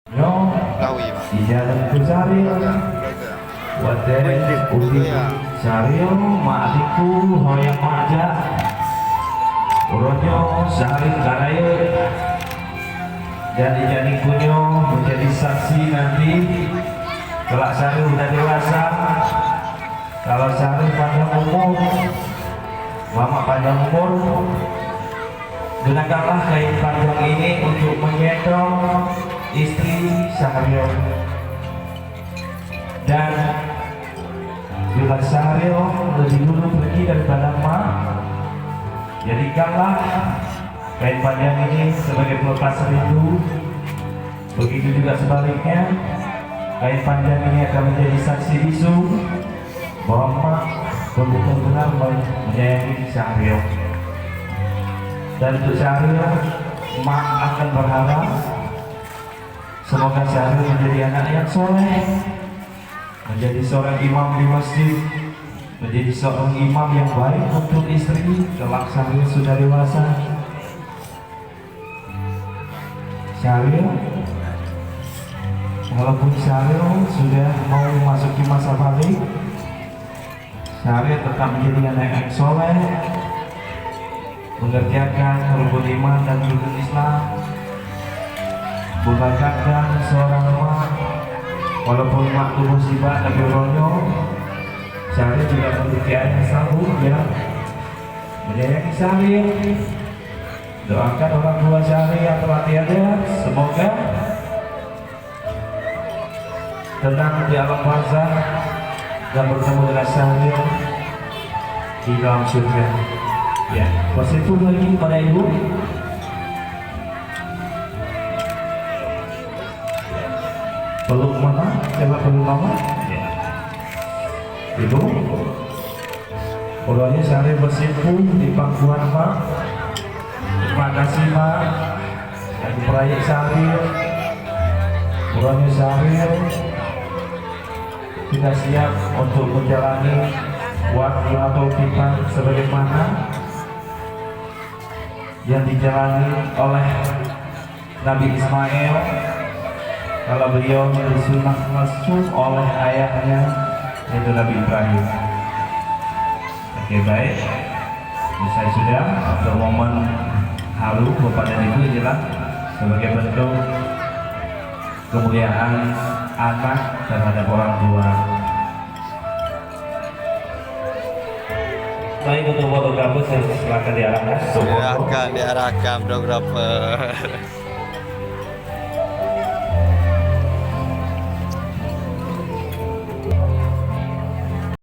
Kawi Pak. Ijaran kusari wate uti sario maatiku hoyang maja uronyo sehari karaya dan ijani kunyo menjadi saksi nanti kelak sari udah dewasa. Kalau sari panjang umur, lama panjang umur, gunakanlah kain panjang ini untuk menggendong istri Sahrio. Dan bila Sahrio lebih dulu pergi daripada mak, jadikanlah kain panjang ini sebagai pelepas rindu. Begitu juga sebaliknya, kain panjang ini akan menjadi saksi bisu bahwa mak benar-benar menyayangi Sahrio. Dan untuk Sahrio, mak akan berharap semoga Sahrio menjadi anak yang soleh, menjadi seorang imam di masjid, menjadi seorang imam yang baik untuk istri kelak Sahrio sudah dewasa. Sahrio, walaupun Sahrio sudah mau memasuki masa balik, Sahrio tetap menjadi anak yang soleh, mengerjakan rukun iman dan rukun Islam, membanggakan seorang mak. Walaupun mak itu musibah tapi ronyo, Sahrio juga memiliki ayah sanggup ya menyayangi Sahrio. Doakan orang tua Sahrio yang telah tiada, semoga tenang di alam barzah dan bertemu dengan Sahrio di dalam surga. Ya, bersyukur lagi pada ibu. Peluk mana? Coba peluk mama. Ya. Ibu. Orangnya Sahrio bersimpuh di pangkuan mak. Terima kasih mak. Dan proyek Sahrio. Orangnya Sahrio tidak siap untuk menjalani waktu atau kita sebagaimana yang dijalani oleh Nabi Ismail kalau beliau disunat langsung oleh ayahnya yaitu Nabi Ibrahim. Oke, baik, saya sudah untuk momen halu Bapak dan Ibu inilah sebagai bentuk kemuliaan anak terhadap orang tua. Baik, untuk fotografer saya silakan diarahkan. Diarahkan fotografer.